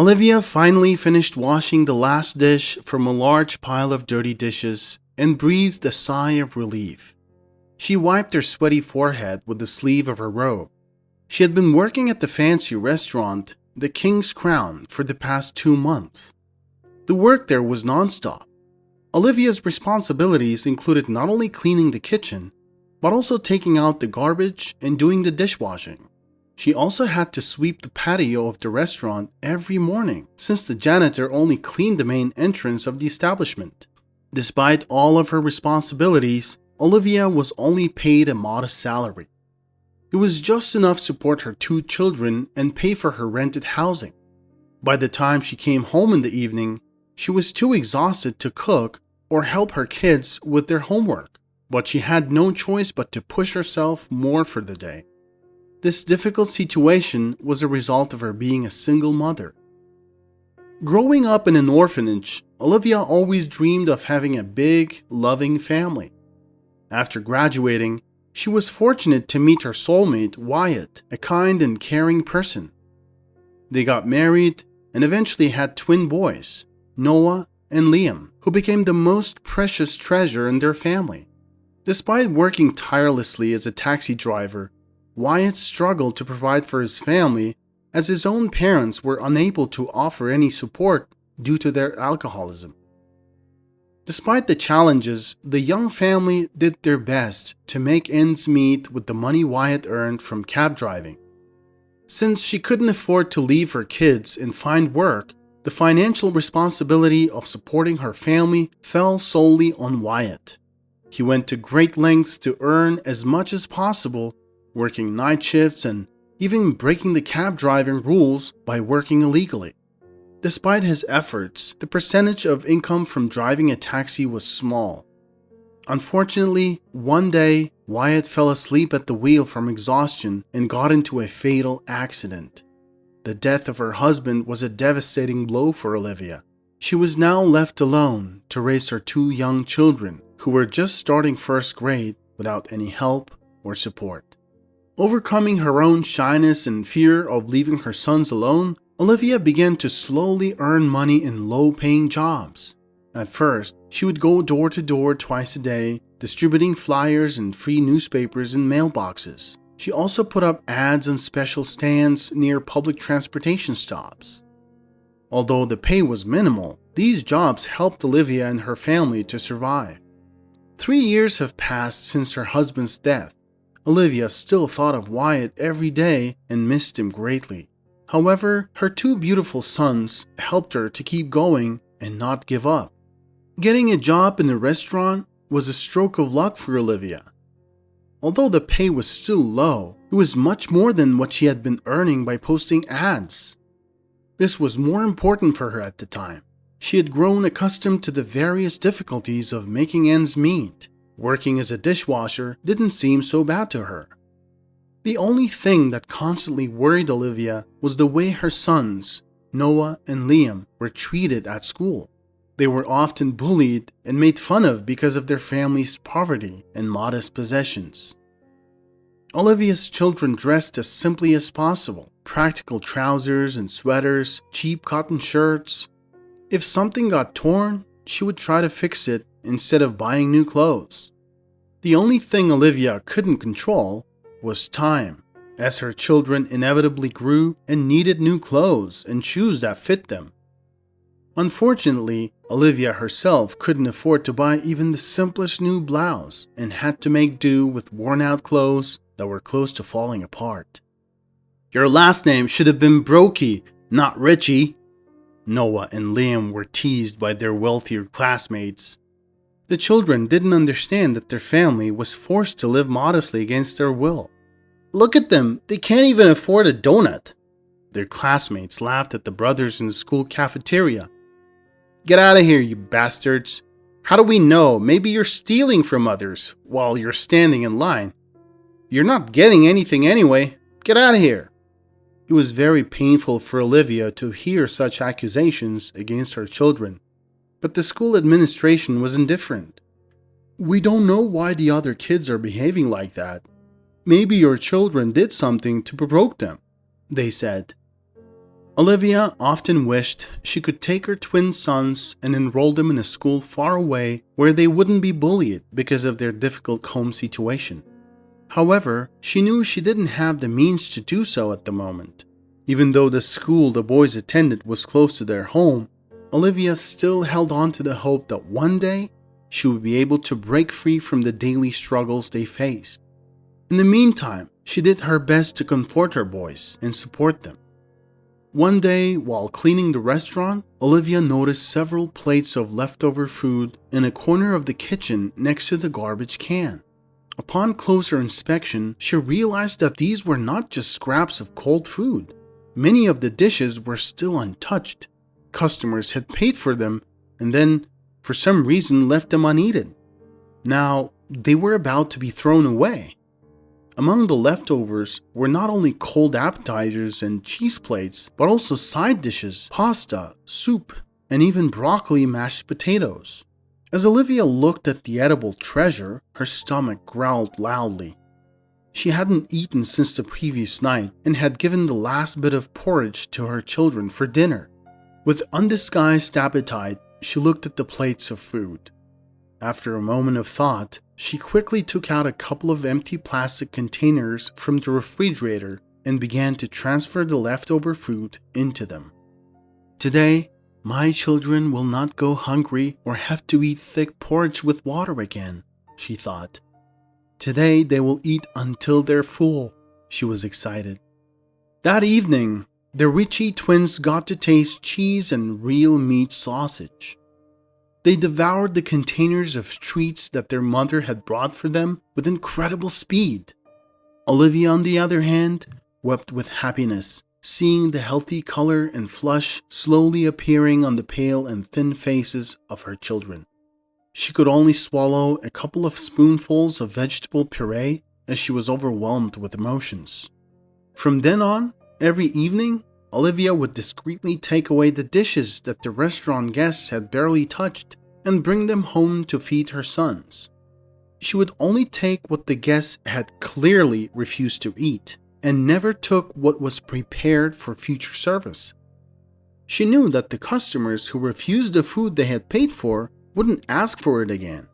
Olivia finally finished washing the last dish from a large pile of dirty dishes and breathed a sigh of relief. She wiped her sweaty forehead with the sleeve of her robe. She had been working at the fancy restaurant, the King's Crown, for the past 2 months. The work there was nonstop. Olivia's responsibilities included not only cleaning the kitchen, but also taking out the garbage and doing the dishwashing. She also had to sweep the patio of the restaurant every morning, since the janitor only cleaned the main entrance of the establishment. Despite all of her responsibilities, Olivia was only paid a modest salary. It was just enough to support her 2 children and pay for her rented housing. By the time she came home in the evening, she was too exhausted to cook or help her kids with their homework, but she had no choice but to push herself more for the day. This difficult situation was a result of her being a single mother. Growing up in an orphanage, Olivia always dreamed of having a big, loving family. After graduating, she was fortunate to meet her soulmate, Wyatt, a kind and caring person. They got married and eventually had twin boys, Noah and Liam, who became the most precious treasure in their family. Despite working tirelessly as a taxi driver, Wyatt struggled to provide for his family as his own parents were unable to offer any support due to their alcoholism. Despite the challenges, the young family did their best to make ends meet with the money Wyatt earned from cab driving. Since she couldn't afford to leave her kids and find work, the financial responsibility of supporting her family fell solely on Wyatt. He went to great lengths to earn as much as possible, working night shifts and even breaking the cab driving rules by working illegally. Despite his efforts, the percentage of income from driving a taxi was small. Unfortunately, one day, Wyatt fell asleep at the wheel from exhaustion and got into a fatal accident. The death of her husband was a devastating blow for Olivia. She was now left alone to raise her 2 young children, who were just starting first grade without any help or support. Overcoming her own shyness and fear of leaving her sons alone, Olivia began to slowly earn money in low-paying jobs. At first, she would go door to door twice a day, distributing flyers and free newspapers in mailboxes. She also put up ads on special stands near public transportation stops. Although the pay was minimal, these jobs helped Olivia and her family to survive. 3 years have passed since her husband's death. Olivia still thought of Wyatt every day and missed him greatly. However, her 2 beautiful sons helped her to keep going and not give up. Getting a job in a restaurant was a stroke of luck for Olivia. Although the pay was still low, it was much more than what she had been earning by posting ads. This was more important for her at the time. She had grown accustomed to the various difficulties of making ends meet. Working as a dishwasher didn't seem so bad to her. The only thing that constantly worried Olivia was the way her sons, Noah and Liam, were treated at school. They were often bullied and made fun of because of their family's poverty and modest possessions. Olivia's children dressed as simply as possible: practical trousers and sweaters, cheap cotton shirts. If something got torn, she would try to fix it instead of buying new clothes. The only thing Olivia couldn't control was time, as her children inevitably grew and needed new clothes and shoes that fit them. Unfortunately, Olivia herself couldn't afford to buy even the simplest new blouse and had to make do with worn-out clothes that were close to falling apart. "Your last name should have been Brokey, not Richie," Noah and Liam were teased by their wealthier classmates. The children didn't understand that their family was forced to live modestly against their will. "Look at them, they can't even afford a donut." Their classmates laughed at the brothers in the school cafeteria. "Get out of here, you bastards. How do we know? Maybe you're stealing from others while you're standing in line. You're not getting anything anyway. Get out of here." It was very painful for Olivia to hear such accusations against her children, but the school administration was indifferent. "We don't know why the other kids are behaving like that. Maybe your children did something to provoke them," they said. Olivia often wished she could take her twin sons and enroll them in a school far away where they wouldn't be bullied because of their difficult home situation. However, she knew she didn't have the means to do so at the moment. Even though the school the boys attended was close to their home, Olivia still held on to the hope that one day she would be able to break free from the daily struggles they faced. In the meantime, she did her best to comfort her boys and support them. One day, while cleaning the restaurant, Olivia noticed several plates of leftover food in a corner of the kitchen next to the garbage can. Upon closer inspection, she realized that these were not just scraps of cold food. Many of the dishes were still untouched. Customers had paid for them and then, for some reason, left them uneaten. Now, they were about to be thrown away. Among the leftovers were not only cold appetizers and cheese plates, but also side dishes, pasta, soup, and even broccoli mashed potatoes. As Olivia looked at the edible treasure, her stomach growled loudly. She hadn't eaten since the previous night and had given the last bit of porridge to her children for dinner. With undisguised appetite, she looked at the plates of food. After a moment of thought, she quickly took out a couple of empty plastic containers from the refrigerator and began to transfer the leftover food into them. Today, my children will not go hungry or have to eat thick porridge with water again, she thought. Today they will eat until they're full, she was excited. That evening, the Ritchie twins got to taste cheese and real meat sausage. They devoured the containers of treats that their mother had brought for them with incredible speed. Olivia, on the other hand, wept with happiness, seeing the healthy color and flush slowly appearing on the pale and thin faces of her children. She could only swallow a couple of spoonfuls of vegetable puree as she was overwhelmed with emotions. From then on, every evening, Olivia would discreetly take away the dishes that the restaurant guests had barely touched and bring them home to feed her sons. She would only take what the guests had clearly refused to eat and never took what was prepared for future service. She knew that the customers who refused the food they had paid for wouldn't ask for it again.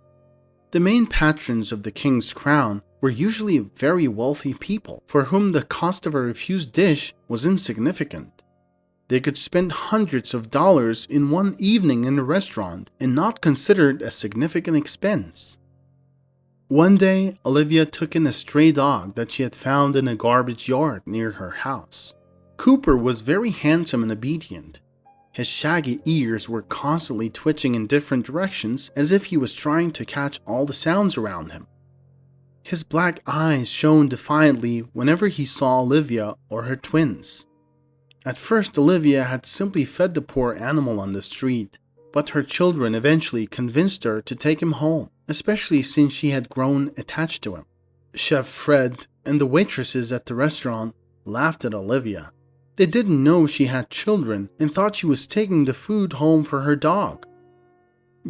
The main patrons of the King's Crown were usually very wealthy people for whom the cost of a refused dish was insignificant. They could spend hundreds of dollars in one evening in a restaurant and not consider it a significant expense. One day, Olivia took in a stray dog that she had found in a garbage yard near her house. Cooper was very handsome and obedient. His shaggy ears were constantly twitching in different directions as if he was trying to catch all the sounds around him. His black eyes shone defiantly whenever he saw Olivia or her twins. At first, Olivia had simply fed the poor animal on the street, but her children eventually convinced her to take him home, especially since she had grown attached to him. Chef Fred and the waitresses at the restaurant laughed at Olivia. They didn't know she had children and thought she was taking the food home for her dog.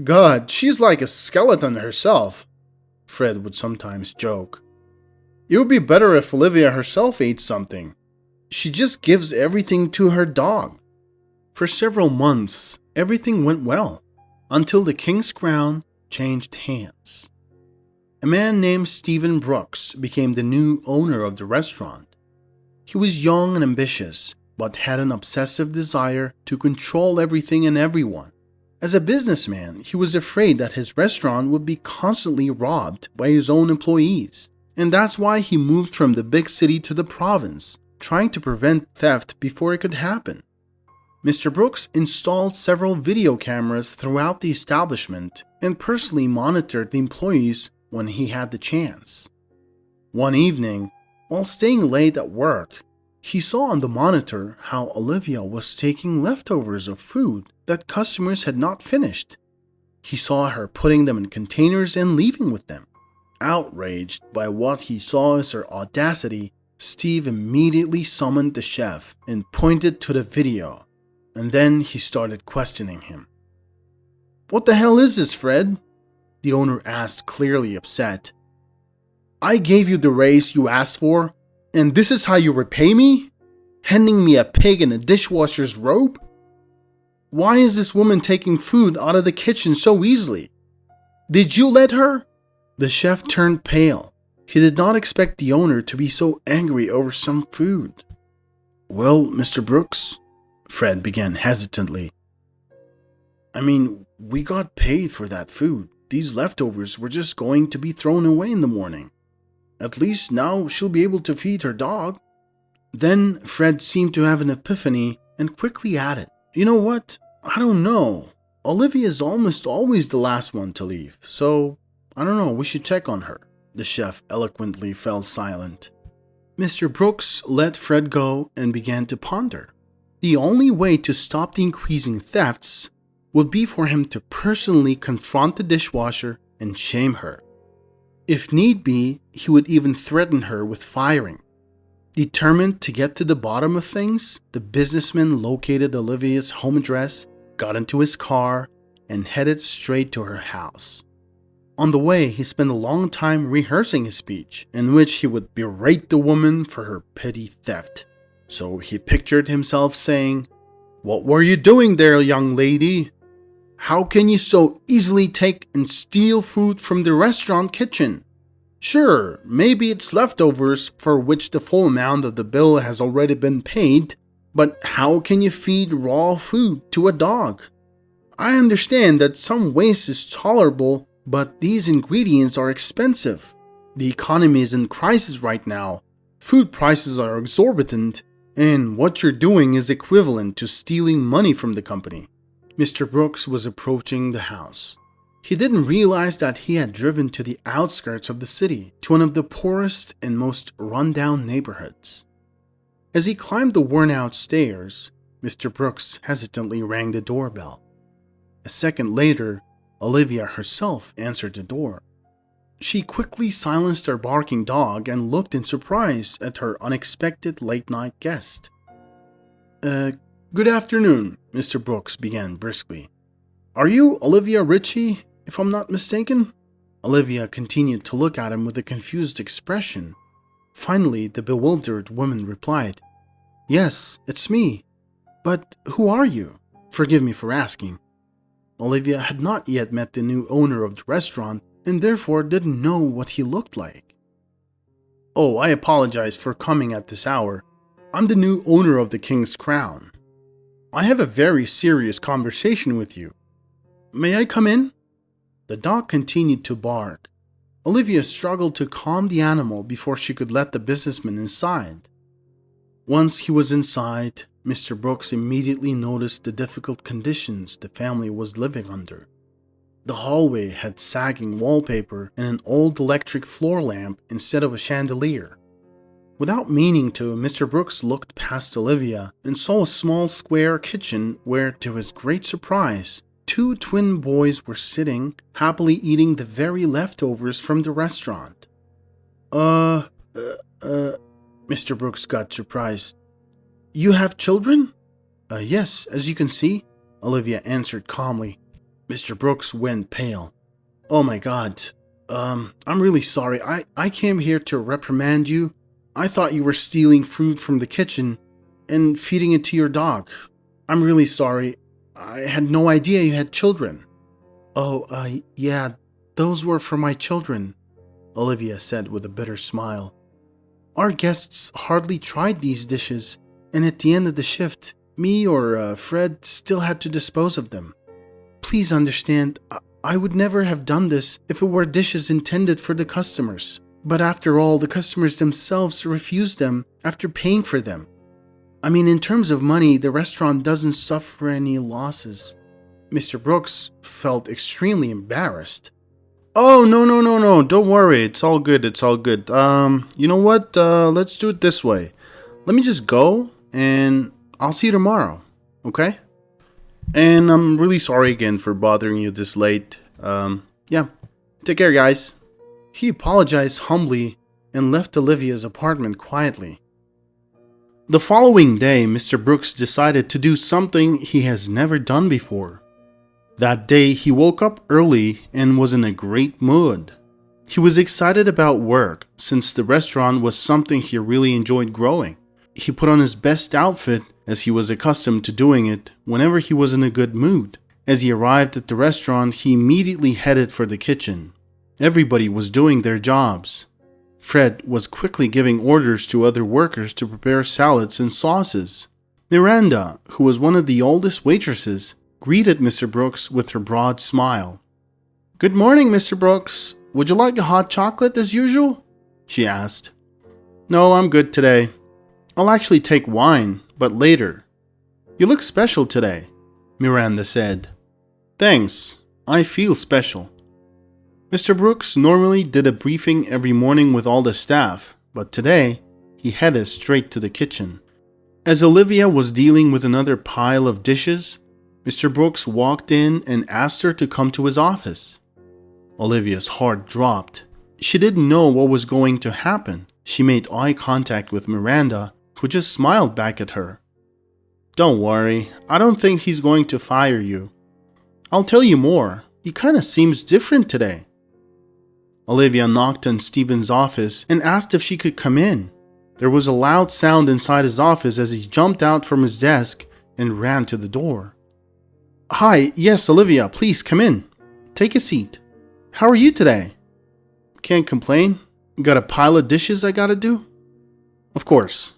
"God, she's like a skeleton herself," Fred would sometimes joke. "It would be better if Olivia herself ate something. She just gives everything to her dog." For several months, everything went well, until the King's Crown changed hands. A man named Stephen Brooks became the new owner of the restaurant. He was young and ambitious, but had an obsessive desire to control everything and everyone. As a businessman, he was afraid that his restaurant would be constantly robbed by his own employees, and that's why he moved from the big city to the province, trying to prevent theft before it could happen. Mr. Brooks installed several video cameras throughout the establishment and personally monitored the employees when he had the chance. One evening, while staying late at work, he saw on the monitor how Olivia was taking leftovers of food that customers had not finished. He saw her putting them in containers and leaving with them. Outraged by what he saw as her audacity, Steve immediately summoned the chef and pointed to the video, and then he started questioning him. "What the hell is this, Fred?" the owner asked, clearly upset. "I gave you the raise you asked for, and this is how you repay me?" handing me a pig in a dishwasher's robe? Why is this woman taking food out of the kitchen so easily? Did you let her?" The chef turned pale. He did not expect the owner to be so angry over some food. "Well, Mr. Brooks," Fred began hesitantly. "I mean, we got paid for that food. These leftovers were just going to be thrown away in the morning. At least now she'll be able to feed her dog." Then Fred seemed to have an epiphany and quickly added, "You know what? I don't know. Olivia is almost always the last one to leave, so I don't know, we should check on her." The chef eloquently fell silent. Mr. Brooks let Fred go and began to ponder. The only way to stop the increasing thefts would be for him to personally confront the dishwasher and shame her. If need be, he would even threaten her with firing. Determined to get to the bottom of things, the businessman located Olivia's home address, got into his car, and headed straight to her house. On the way, he spent a long time rehearsing his speech, in which he would berate the woman for her petty theft. So he pictured himself saying, "What were you doing there, young lady? How can you so easily take and steal food from the restaurant kitchen? Sure, maybe it's leftovers for which the full amount of the bill has already been paid, but how can you feed raw food to a dog? I understand that some waste is tolerable, but these ingredients are expensive. The economy is in crisis right now. Food prices are exorbitant, and what you're doing is equivalent to stealing money from the company." Mr. Brooks was approaching the house. He didn't realize that he had driven to the outskirts of the city, to one of the poorest and most run-down neighborhoods. As he climbed the worn-out stairs, Mr. Brooks hesitantly rang the doorbell. A second later, Olivia herself answered the door. She quickly silenced her barking dog and looked in surprise at her unexpected late-night guest. Good afternoon," Mr. Brooks began briskly. "Are you Olivia Ritchie, if I'm not mistaken?" Olivia continued to look at him with a confused expression. Finally, the bewildered woman replied, "Yes, it's me. But who are you? Forgive me for asking." Olivia had not yet met the new owner of the restaurant and therefore didn't know what he looked like. "Oh, I apologize for coming at this hour. I'm the new owner of the King's Crown. I have a very serious conversation with you. May I come in?" The dog continued to bark. Olivia struggled to calm the animal before she could let the businessman inside. Once he was inside, Mr. Brooks immediately noticed the difficult conditions the family was living under. The hallway had sagging wallpaper and an old electric floor lamp instead of a chandelier. Without meaning to, Mr. Brooks looked past Olivia and saw a small square kitchen where, to his great surprise, two twin boys were sitting, happily eating the very leftovers from the restaurant. Mr. Brooks got surprised. "You have children?" Yes, as you can see," Olivia answered calmly. Mr. Brooks went pale. "Oh my God. I'm really sorry. I came here to reprimand you. I thought you were stealing food from the kitchen and feeding it to your dog. I'm really sorry. I had no idea you had children." "Oh, yeah, those were for my children," Olivia said with a bitter smile. "Our guests hardly tried these dishes, and at the end of the shift, me or Fred still had to dispose of them. Please understand, I would never have done this if it were dishes intended for the customers. But after all, the customers themselves refused them after paying for them. I mean, in terms of money, the restaurant doesn't suffer any losses." Mr. Brooks felt extremely embarrassed. "Oh, no, don't worry, it's all good. You know what, let's do it this way. Let me just go, and I'll see you tomorrow, okay? And I'm really sorry again for bothering you this late. Yeah, take care, guys." He apologized humbly and left Olivia's apartment quietly. The following day, Mr. Brooks decided to do something he has never done before. That day, he woke up early and was in a great mood. He was excited about work, since the restaurant was something he really enjoyed growing. he put on his best outfit, as he was accustomed to doing it whenever he was in a good mood. As he arrived at the restaurant, he immediately headed for the kitchen. Everybody was doing their jobs. Fred was quickly giving orders to other workers to prepare salads and sauces. Miranda, who was one of the oldest waitresses, greeted Mr. Brooks with her broad smile. "Good morning, Mr. Brooks. Would you like a hot chocolate as usual?" she asked. "No, I'm good today. I'll actually take wine, but later." "You look special today," Miranda said. "Thanks. I feel special." Mr. Brooks normally did a briefing every morning with all the staff, but today he headed straight to the kitchen. As Olivia was dealing with another pile of dishes, Mr. Brooks walked in and asked her to come to his office. Olivia's heart dropped. She didn't know what was going to happen. She made eye contact with Miranda, who just smiled back at her. "Don't worry, I don't think he's going to fire you. I'll tell you more, he kinda seems different today." Olivia knocked on Stephen's office and asked if she could come in. There was a loud sound inside his office as he jumped out from his desk and ran to the door. "Hi, yes, Olivia, please come in. Take a seat. How are you today?" "Can't complain. Got a pile of dishes I gotta do?" "Of course.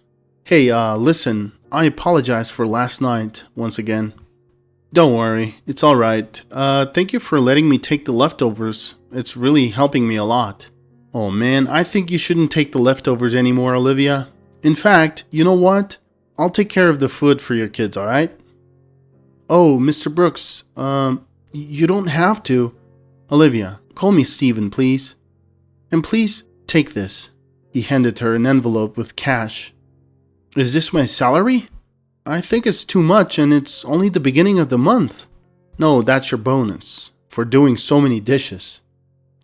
Hey, listen, I apologize for last night, once again." "Don't worry, it's alright. Thank you for letting me take the leftovers. It's really helping me a lot." "Oh man, I think you shouldn't take the leftovers anymore, Olivia. In fact, you know what? I'll take care of the food for your kids, alright?" "Oh, Mr. Brooks, you don't have to." "Olivia, call me Stephen, please. And please, take this." He handed her an envelope with cash. "Is this my salary? I think it's too much and it's only the beginning of the month." "No, that's your bonus, for doing so many dishes."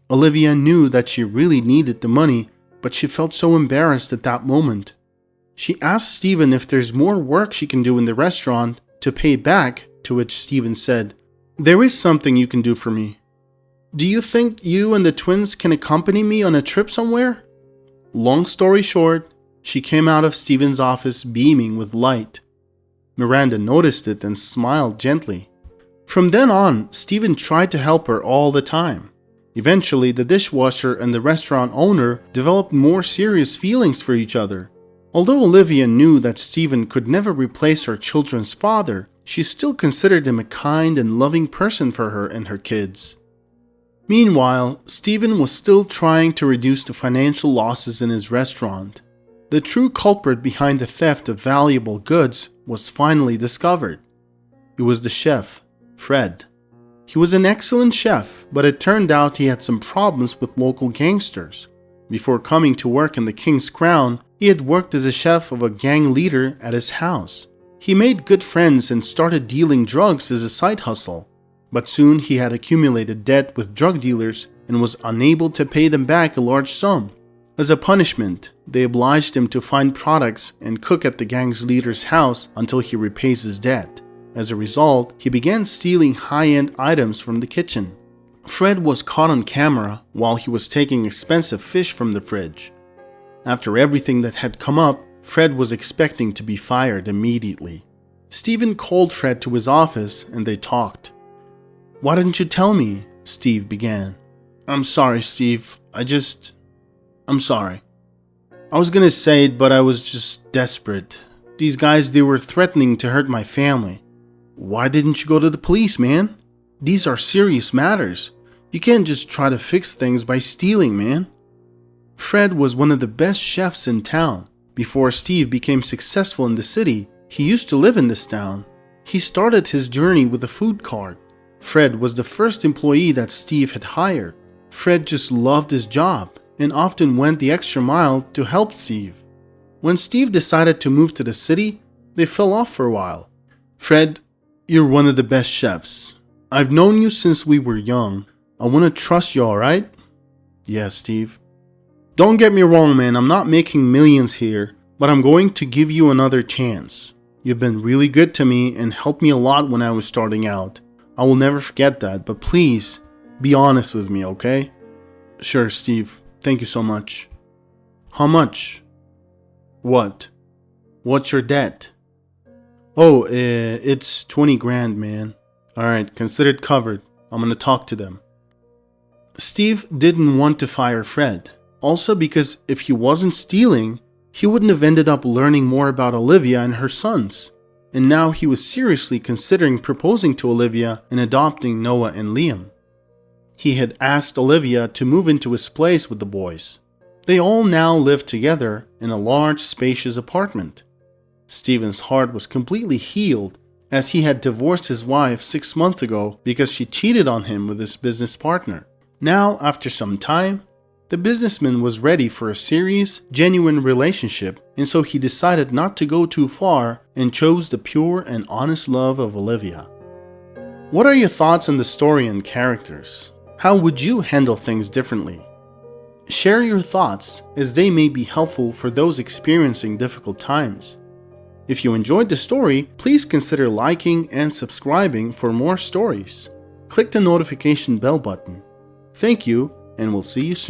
Olivia knew that she really needed the money, but she felt so embarrassed at that moment. She asked Stephen if there's more work she can do in the restaurant to pay back, to which Stephen said, "There is something you can do for me. Do you think you and the twins can accompany me on a trip somewhere?" Long story short, she came out of Stephen's office beaming with light. Miranda noticed it and smiled gently. From then on, Stephen tried to help her all the time. Eventually, the dishwasher and the restaurant owner developed more serious feelings for each other. Although Olivia knew that Stephen could never replace her children's father, she still considered him a kind and loving person for her and her kids. Meanwhile, Stephen was still trying to reduce the financial losses in his restaurant. The true culprit behind the theft of valuable goods was finally discovered. It was the chef, Fred. He was an excellent chef, but it turned out he had some problems with local gangsters. Before coming to work in the King's Crown, he had worked as a chef of a gang leader at his house. He made good friends and started dealing drugs as a side hustle. But soon he had accumulated debt with drug dealers and was unable to pay them back a large sum. As a punishment, they obliged him to find products and cook at the gang's leader's house until he repays his debt. As a result, he began stealing high-end items from the kitchen. Fred was caught on camera while he was taking expensive fish from the fridge. After everything that had come up, Fred was expecting to be fired immediately. Stephen called Fred to his office and they talked. "Why didn't you tell me?" Steve began. "I'm sorry, Steve. I'm sorry. I was gonna say it, but I was just desperate. These guys, they were threatening to hurt my family." "Why didn't you go to the police, man? These are serious matters. You can't just try to fix things by stealing, man." Fred was one of the best chefs in town. Before Steve became successful in the city, he used to live in this town. He started his journey with a food cart. Fred was the first employee that Steve had hired. Fred just loved his job and often went the extra mile to help Steve. When Steve decided to move to the city, they fell off for a while. "Fred, you're one of the best chefs. I've known you since we were young. I want to trust you, alright?" "Yes, Steve." "Don't get me wrong, man. I'm not making millions here, but I'm going to give you another chance. You've been really good to me and helped me a lot when I was starting out. I will never forget that, but please, be honest with me, okay?" "Sure, Steve. Thank you so much." "How much?" "What?" What's your debt? Oh, it's 20 grand, man. Alright, consider it covered. I'm gonna talk to them. Steve didn't want to fire Fred. Also because if he wasn't stealing, he wouldn't have ended up learning more about Olivia and her sons. And now he was seriously considering proposing to Olivia and adopting Noah and Liam. He had asked Olivia to move into his place with the boys. They all now lived together in a large, spacious apartment. Stephen's heart was completely healed as he had divorced his wife 6 months ago because she cheated on him with his business partner. Now, after some time, the businessman was ready for a serious, genuine relationship, and so he decided not to go too far and chose the pure and honest love of Olivia. What are your thoughts on the story and characters? How would you handle things differently? Share your thoughts as they may be helpful for those experiencing difficult times. If you enjoyed the story, please consider liking and subscribing for more stories. Click the notification bell button. Thank you, and we'll see you soon.